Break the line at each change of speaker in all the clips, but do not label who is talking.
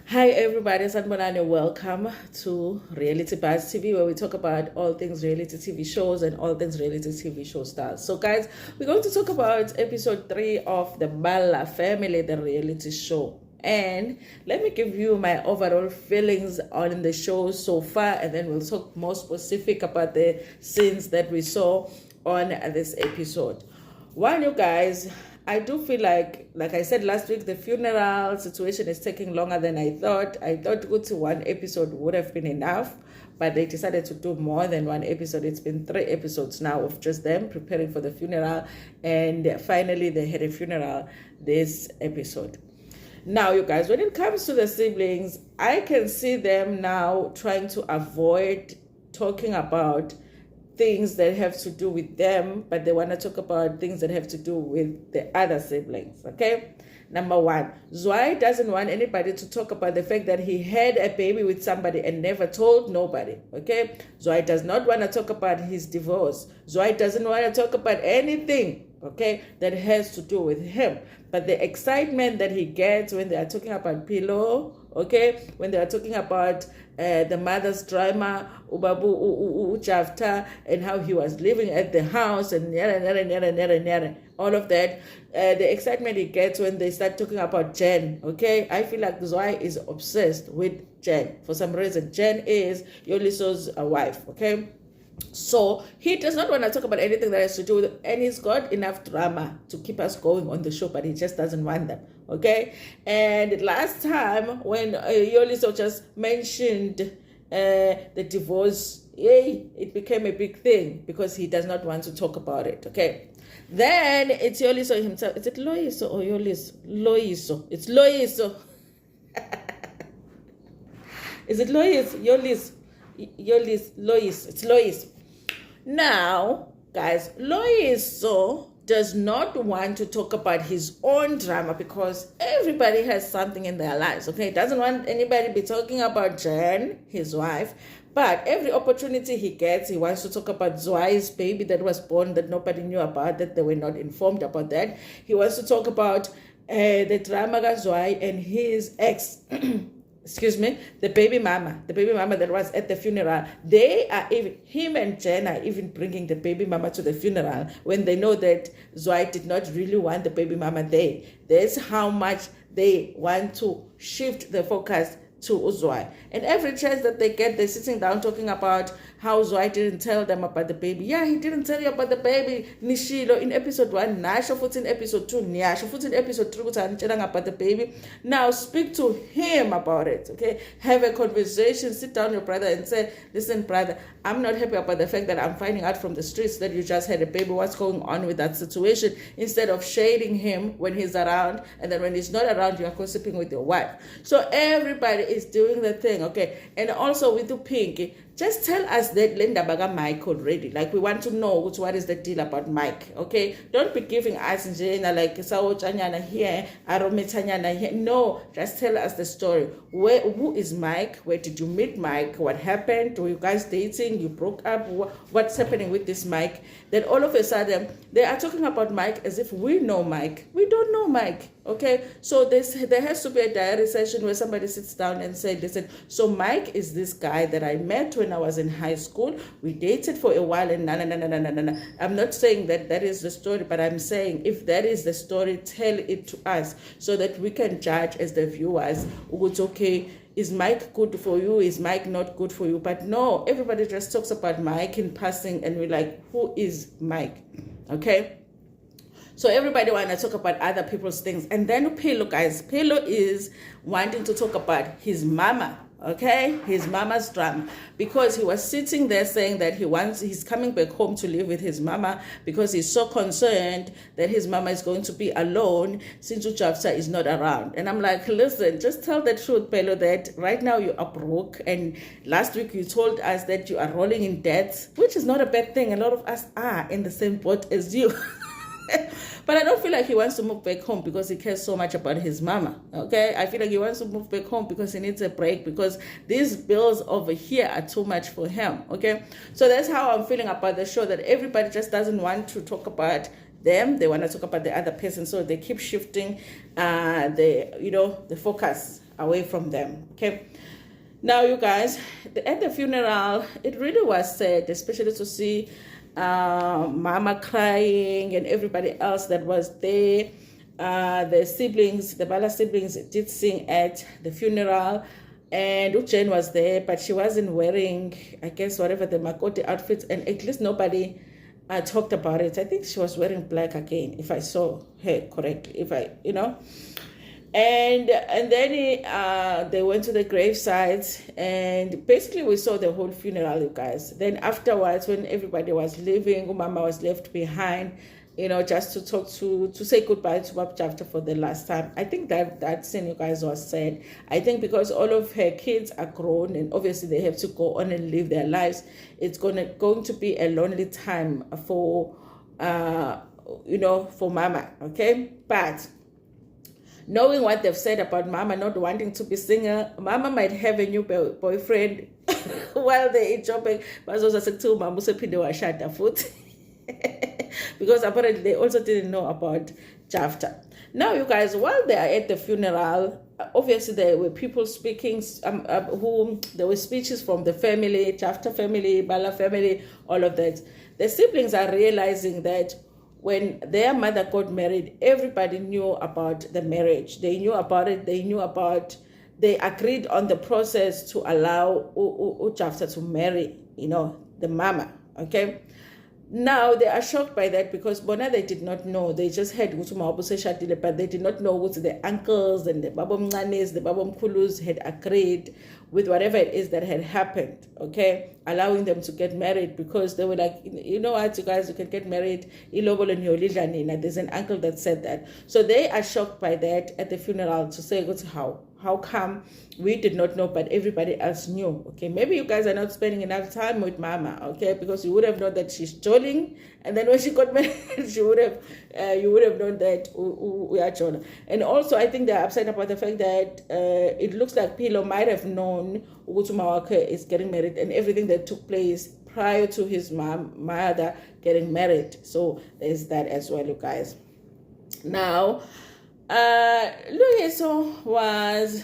Hi everybody, Sanbonani. Welcome to Reality Buzz TV, where we talk about all things reality TV shows and all things reality TV show stars. So guys, we're going to talk about episode 3 of the Bala Family, the reality show. And let me give you my overall feelings on the show so far, and then we'll talk more specific about the scenes that we saw on this episode. One, you guys, I do feel like I said last week, the funeral situation is taking longer than I thought. I thought go to one episode would have been enough, but they decided to do more than one episode. It's been 3 episodes now of just them preparing for the funeral, and finally they had a funeral this episode. Now, you guys, when it comes to the siblings, I can see them now trying to avoid talking about things that have to do with them, but they want to talk about things that have to do with the other siblings. Okay, number one, Zwai doesn't want anybody to talk about the fact that he had a baby with somebody and never told nobody. Okay, Zwai does not want to talk about his divorce. Zwai doesn't want to talk about anything, okay, that has to do with him. But the excitement that he gets when they are talking about Pelo, okay, when they are talking about the mother's drama, Ubabu Jafta, and how he was living at the house, and all of that, the excitement he gets when they start talking about Jen, okay, I feel like Zwai is obsessed with Jen for some reason. Jen is Loyiso's wife, okay. So he does not want to talk about anything that has to do with it, and he's got enough drama to keep us going on the show, but he just doesn't want them. Okay, and last time when Loyiso just mentioned the divorce, yay, it became a big thing because he does not want to talk about it. Okay, then it's Loyiso himself. Is it Loyiso or Loyiso? Loyiso. It's Loyiso. Is it Loyiso? Loyiso. It's Loyiso. Now, guys, Loyiso does not want to talk about his own drama because everybody has something in their lives, okay? He doesn't want anybody to be talking about Jen, his wife, but every opportunity he gets, he wants to talk about Zwai's baby that was born that nobody knew about, that they were not informed about that. He wants to talk about the drama of Zwai and his ex excuse me, the baby mama that was at the funeral. They are even, him and Jen are even bringing the baby mama to the funeral when they know that Zwai did not really want the baby mama there. That's how much they want to shift the focus to Zwai. And every chance that they get, they're sitting down talking about how Zwai didn't tell them about the baby. Yeah, he didn't tell you about the baby, Nishilo, in episode 1, Nasho put in episode 2, Nyasho put in episode 3, about the baby. Now speak to him about it, okay? Have a conversation, sit down with your brother and say, listen, brother, I'm not happy about the fact that I'm finding out from the streets that you just had a baby. What's going on with that situation? Instead of shading him when he's around, and then when he's not around, you are gossiping with your wife. So everybody is doing the thing, okay? And also with the Pinky, just tell us that Linda Baga Mike already. Like, we want to know what is the deal about Mike, okay? Don't be giving us like Sao Chanyana here, Arometanyana here. No, just tell us the story. Who is Mike? Where did you meet Mike? What happened? Were you guys dating? You broke up? What's happening with this Mike? Then all of a sudden, they are talking about Mike as if we know Mike. We don't know Mike, okay? So there has to be a diary session where somebody sits down and says, listen, so Mike is this guy that I met when I was in high school. We dated for a while and no. I'm not saying that is the story, but I'm saying if that is the story, tell it to us so that we can judge as the viewers. It's okay. Is Mike good for you? Is Mike not good for you? But no, everybody just talks about Mike in passing and we're like, who is Mike? Okay? So everybody want to talk about other people's things. And then Pelo, guys, Pelo is wanting to talk about his mama, okay? His mama's drama. Because he was sitting there saying that he's coming back home to live with his mama because he's so concerned that his mama is going to be alone since Ujafsa is not around. And I'm like, listen, just tell the truth, Pelo, that right now you are broke. And last week you told us that you are rolling in debt, which is not a bad thing. A lot of us are in the same boat as you. But I don't feel like he wants to move back home because he cares so much about his mama, okay? I feel like he wants to move back home because he needs a break because these bills over here are too much for him, okay? So that's how I'm feeling about the show, that everybody just doesn't want to talk about them. They want to talk about the other person, so they keep shifting the focus away from them. Okay. Now, you guys, at the funeral, it really was sad, especially to see Mama crying and everybody else that was there. The siblings, the Bala siblings, did sing at the funeral, and Ujane was there, but she wasn't wearing, I guess, whatever the Makoti outfits, and at least nobody talked about it. I think she was wearing black again, if I saw her correctly, and then they went to the gravesites, and basically we saw the whole funeral, you guys. Then afterwards, when everybody was leaving, Mama was left behind, just to say goodbye to Bab Jafta for the last time. I think that scene, you guys, was sad. I think because all of her kids are grown and obviously they have to go on and live their lives, it's going to be a lonely time for for Mama. Okay, but knowing what they've said about Mama not wanting to be singer, Mama might have a new boyfriend while they're in shopping. Because apparently they also didn't know about Jafta. Now, you guys, while they are at the funeral, obviously there were people speaking, there were speeches from the family, Jafta family, Bala family, all of that. The siblings are realizing that when their mother got married, everybody knew about the marriage. They knew about it. They agreed on the process to allow Jafta to marry, the mama. Okay. Now they are shocked by that because Bona, they did not know. They just heard but they did not know what the uncles and the Babom Nanes, the Babom Kulus had agreed with whatever it is that had happened, okay? Allowing them to get married because they were like, you know what, you guys, you can get married. There's an uncle that said that. So they are shocked by that at the funeral to say, how come we did not know, but everybody else knew? Okay, maybe you guys are not spending enough time with Mama, okay, because you would have known that she's trolling, and then when she got married, you would have known that we are trolling. And also, I think they're upset about the fact that it looks like Pelo might have known Ugutumawaka is getting married and everything that took place prior to his mother getting married. So there's that as well, you guys. Now, Loyiso was,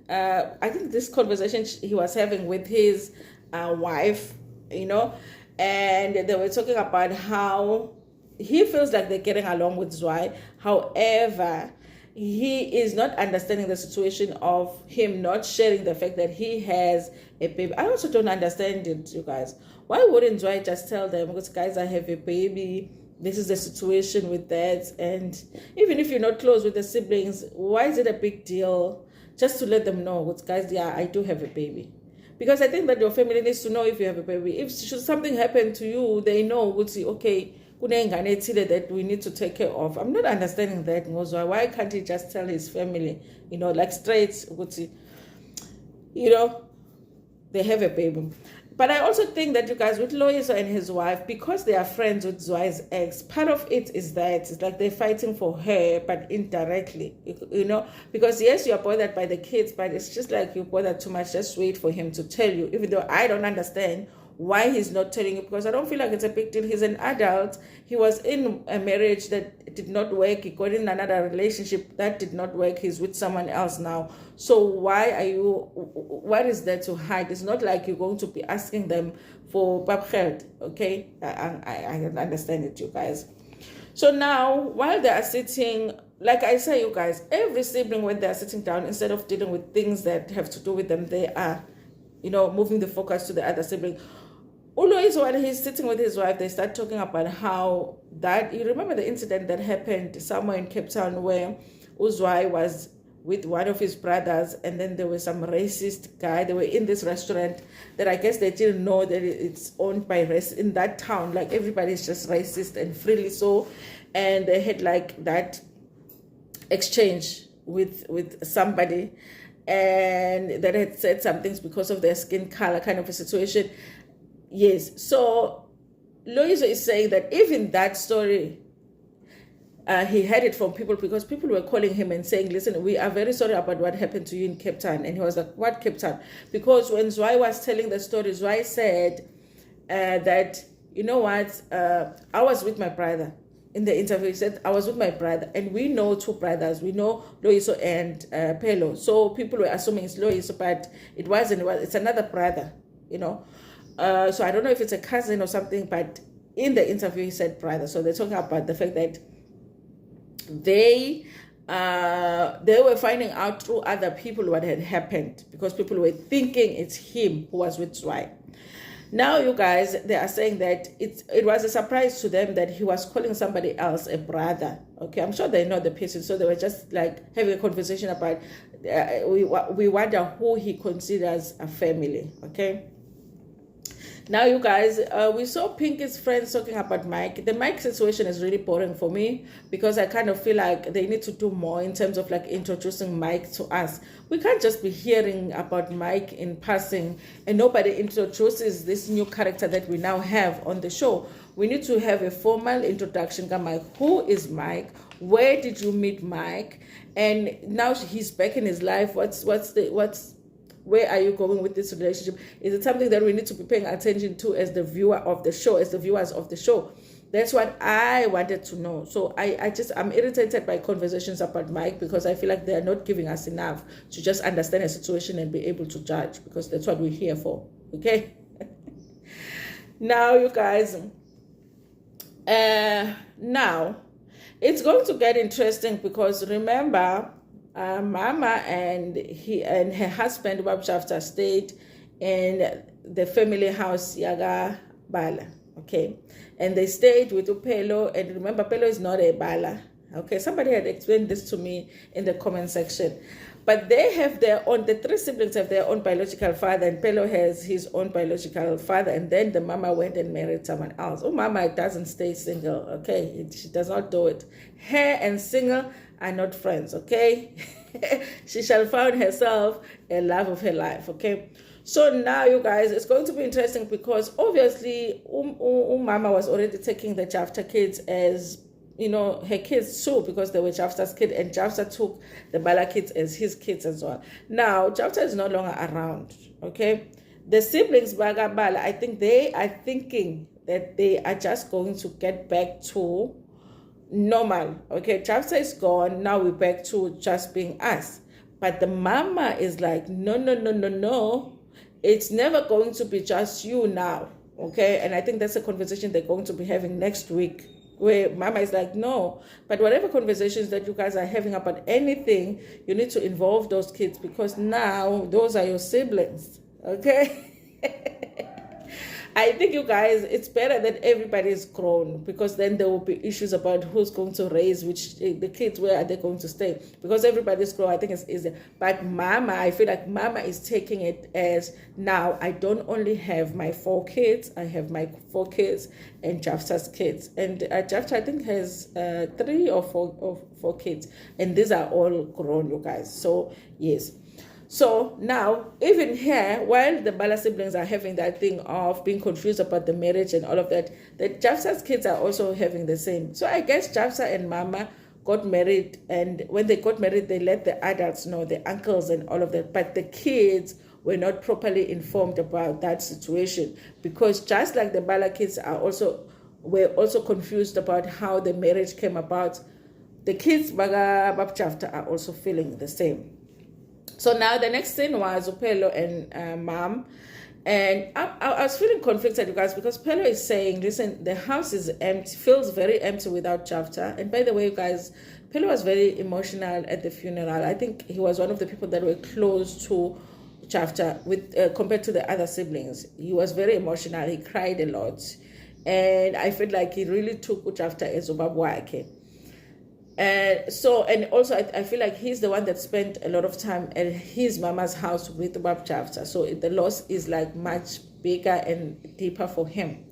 I think this conversation he was having with his wife, and they were talking about how he feels like they're getting along with Zwai. However, he is not understanding the situation of him not sharing the fact that he has a baby. I also don't understand it, you guys. Why wouldn't Zwai just tell them, because guys, I have a baby, this is the situation with that? And even if you're not close with the siblings, why is it a big deal just to let them know, guys, yeah, I do have a baby? Because I think that your family needs to know if you have a baby. If should something happen to you, they know, okay, that we need to take care of. I'm not understanding that. Why can't he just tell his family, like straight, they have a baby? But I also think that, you guys, with Loyiso and his wife, because they are friends with Zwai's ex, part of it is that it's like they're fighting for her, but indirectly, because yes, you are bothered by the kids, but it's just like you bothered too much. Just wait for him to tell you, even though I don't understand why he's not telling you, because I don't feel like it's a big deal. He's an adult. He was in a marriage that did not work. He got in another relationship that did not work. He's with someone else now. So what is there to hide? It's not like you're going to be asking them for babgeld, okay? I understand it, you guys. So now, while they are sitting, like I say, you guys, every sibling, when they're sitting down, instead of dealing with things that have to do with them, they are, moving the focus to the other sibling. Loyiso, when he's sitting with his wife, they start talking about how that, you remember the incident that happened somewhere in Cape Town where Zwai was with one of his brothers, and then there was some racist guy. They were in this restaurant that I guess they didn't know that it's owned by race in that town. Like everybody's just racist and freely so. And they had like that exchange with somebody, and that had said some things because of their skin color, kind of a situation. Yes, so Loyiso is saying that even that story, he had it from people because people were calling him and saying, listen, we are very sorry about what happened to you in Cape Town. And he was like, what Cape Town? Because when Zwai was telling the story, Zwai said that, I was with my brother in the interview, he said, I was with my brother, and we know two brothers. We know Loyiso and Pelo. So people were assuming it's Loyiso, but it wasn't. It's another brother, you know. So I don't know if it's a cousin or something, but in the interview he said brother. So they're talking about the fact that they were finding out through other people what had happened, because people were thinking it's him who was with Zwai. Now, you guys, they are saying that it was a surprise to them that he was calling somebody else a brother. Okay, I'm sure they know the person, so they were just like having a conversation about we wonder who he considers a family. Okay. Now, you guys, we saw Pinky's friends talking about Mike. The Mike situation is really boring for me, because I kind of feel like they need to do more in terms of like introducing Mike to us. We can't just be hearing about Mike in passing and nobody introduces this new character that we now have on the show. We need to have a formal introduction to Mike. Who is Mike? Where did you meet Mike? And now he's back in his life. Where are you going with this relationship? Is it something that we need to be paying attention to as the viewer of the show, as the viewers of the show? That's what I wanted to know. So I'm irritated by conversations about Mike, because I feel like they're not giving us enough to just understand a situation and be able to judge, because that's what we're here for. Okay? Now, you guys, now it's going to get interesting, because remember, Mama and her husband Babshafta stayed in the family house Yaga Bala, okay, and they stayed with Pelo. And remember, Pelo is not a Bala. Okay, somebody had explained this to me in the comment section. But they have their own, the three siblings have their own biological father, and Pelo has his own biological father, and then the mama went and married someone else. Oh, Mama doesn't stay single, okay? She does not do it. Her and single are not friends, okay? She shall find herself a love of her life, okay? So now, you guys, it's going to be interesting, because obviously Mama was already taking the Jafta kids as, you know, her kids too, because they were Jafta's kid, and Jafta took the Bala kids as his kids as well. Now, Jafta is no longer around, okay? The siblings, Baga Bala, I think they are thinking that they are just going to get back to normal, okay? Jafta is gone, now we're back to just being us. But the mama is like, no, it's never going to be just you now, okay? And I think that's a conversation they're going to be having next week, where Mama is like, no, but whatever conversations that you guys are having about anything, you need to involve those kids, because now those are your siblings, okay? I think, you guys, it's better that everybody is grown, because then there will be issues about who's going to raise the kids, where are they going to stay, because everybody's grown. I think it's easier. But Mama, I feel like Mama is taking it as, now I don't only have my 4 kids, I have my 4 kids and Jafta's kids. And Jafta, I think, has 3 or 4 kids, and these are all grown, you guys. So yes. So now, even here, while the Bala siblings are having that thing of being confused about the marriage and all of that, the Jafsa's kids are also having the same. So I guess Jafsa and Mama got married, and when they got married, they let the adults know, the uncles and all of that. But the kids were not properly informed about that situation, because just like the Bala kids were also confused about how the marriage came about, the kids Baga Babchafta are also feeling the same. So now the next thing was Pelo and Mom. And I was feeling conflicted, you guys, because Pelo is saying, listen, the house is empty, feels very empty without Jafta. And by the way, you guys, Pelo was very emotional at the funeral. I think he was one of the people that were close to Jafta compared to the other siblings. He was very emotional. He cried a lot. And I felt like he really took Jafta as Ubabwake. And also I feel like he's the one that spent a lot of time at his mama's house with Bab Jafta. So the loss is like much bigger and deeper for him.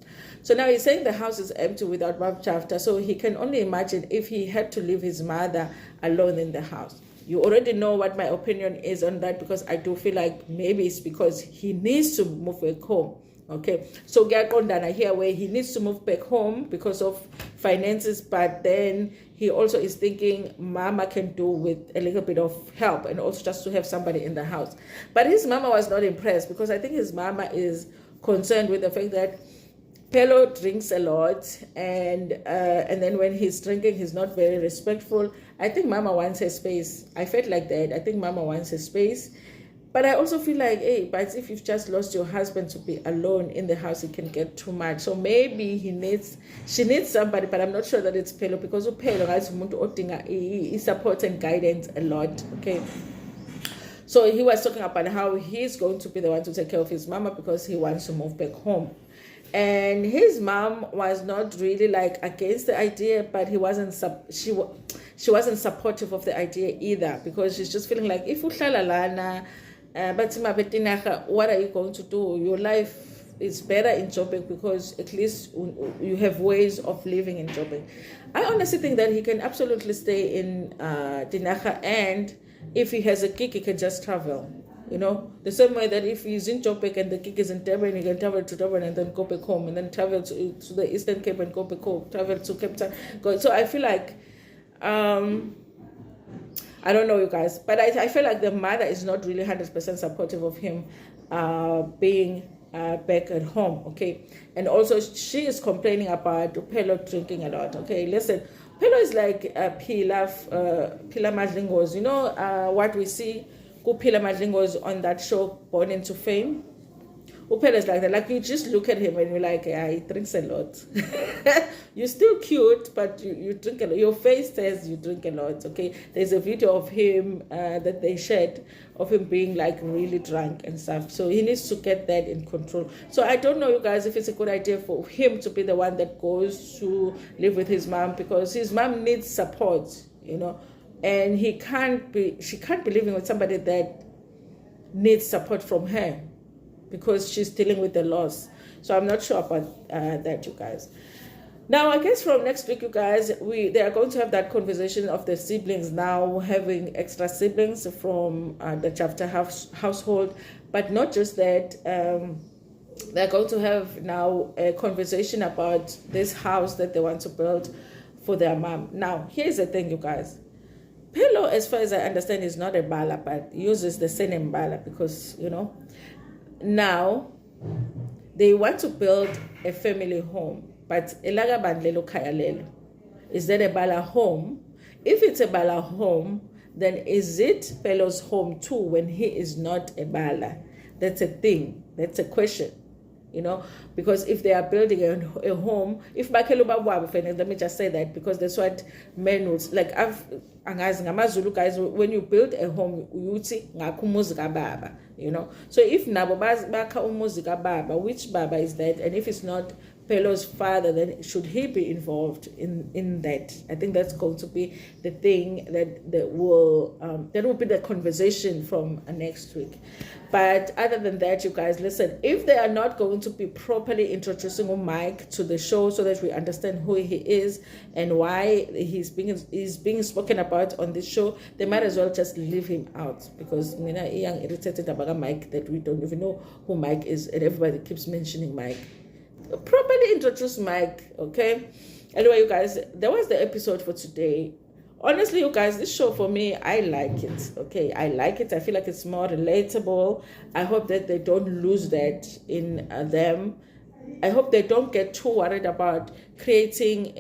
So now he's saying the house is empty without Bab Jafta. So he can only imagine if he had to leave his mother alone in the house. You already know what my opinion is on that, because I do feel like maybe it's because he needs to move back home. Okay, so Gakondana here, where he needs to move back home because of finances, but then he also is thinking Mama can do with a little bit of help, and also just to have somebody in the house. But his mama was not impressed, because I think his mama is concerned with the fact that Pelo drinks a lot, and then when he's drinking, he's not very respectful. I think Mama wants her space. I felt like that. I think Mama wants her space. But I also feel like, hey, but if you've just lost your husband to be alone in the house, it can get too much. So maybe she needs somebody, but I'm not sure that it's Pelo, because Pelo has he supports and guidance a lot. Okay. So he was talking about how he's going to be the one to take care of his mama because he wants to move back home. And his mom was not really like against the idea, but she wasn't supportive of the idea either, because she's just feeling like, if uhlala lana, what are you going to do? Your life is better in Joburg because at least you have ways of living in Joburg. I honestly think that he can absolutely stay in Tinaga, and if he has a gig, he can just travel. You know, the same way that if he's in Joburg and the gig is in Durban, he can travel to Durban and then go back home, and then travel to the Eastern Cape and go back home, travel to Cape Town. So I feel like, I don't know, you guys, but I feel like the mother is not really 100% supportive of him being back at home, okay? And also, she is complaining about Pelo drinking a lot, okay? Listen, Pelo is like Pila Madlingos. You know what we see Pila Madlingos on that show, Born into Fame? Upel is like that. Like, you just look at him and you're like, yeah, he drinks a lot. You're still cute, but you drink a lot. Your face says you drink a lot, okay? There's a video of him that they shared of him being like really drunk and stuff. So he needs to get that in control. So I don't know, you guys, if it's a good idea for him to be the one that goes to live with his mom, because his mom needs support, you know? And she can't be living with somebody that needs support from her, because she's dealing with the loss. So I'm not sure about that, you guys. Now, I guess from next week, you guys, they are going to have that conversation of the siblings now having extra siblings from the chapter household. But not just that, they're going to have now a conversation about this house that they want to build for their mom. Now, here's the thing, you guys. Pelo, as far as I understand, is not a Bala, but uses the surname Bala because, you know, now they want to build a family home, but elaga bandlelo kayalelo. Is that a Bala home? If it's a Bala home, then is it Pelo's home too when he is not a Bala? That's a thing. That's a question. You know, because if they are building a home, if let me just say that, because that's what men would like. Zulu guys, when you build a home, you know. So if nabo baka umuzika baba, which baba is that? And if it's not Pelo's father, then should he be involved in that? I think that's going to be the thing that will be the conversation from next week. But other than that, you guys, listen, if they are not going to be properly introducing Mike to the show so that we understand who he is and why he's being spoken about on this show, they might as well just leave him out, because Mina young irritated about Mike that we don't even know who Mike is, and everybody keeps mentioning Mike. Properly introduce Mike, okay? Anyway, you guys, that was the episode for today. Honestly, you guys, this show for me, I like it, okay? I like it. I feel like it's more relatable. I hope that they don't lose that in them. I hope they don't get too worried about creating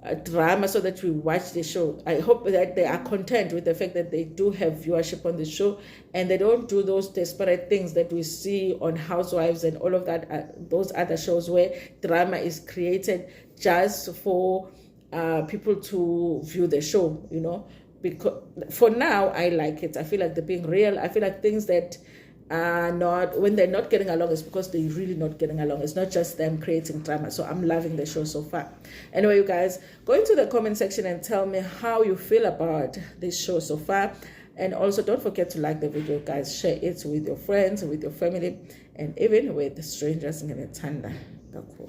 a drama so that we watch the show. I hope that they are content with the fact that they do have viewership on the show, and they don't do those desperate things that we see on Housewives and all of that, those other shows where drama is created just for people to view the show, you know. Because for now, I like it. I feel like they're being real. I feel like things that are not, when they're not getting along, it's because they're really not getting along. It's not just them creating drama. So I'm loving the show so far. Anyway, you guys, go into the comment section and tell me how you feel about this show so far. And also, don't forget to like the video, guys. Share it with your friends, with your family, and even with strangers in the tanda. Cool.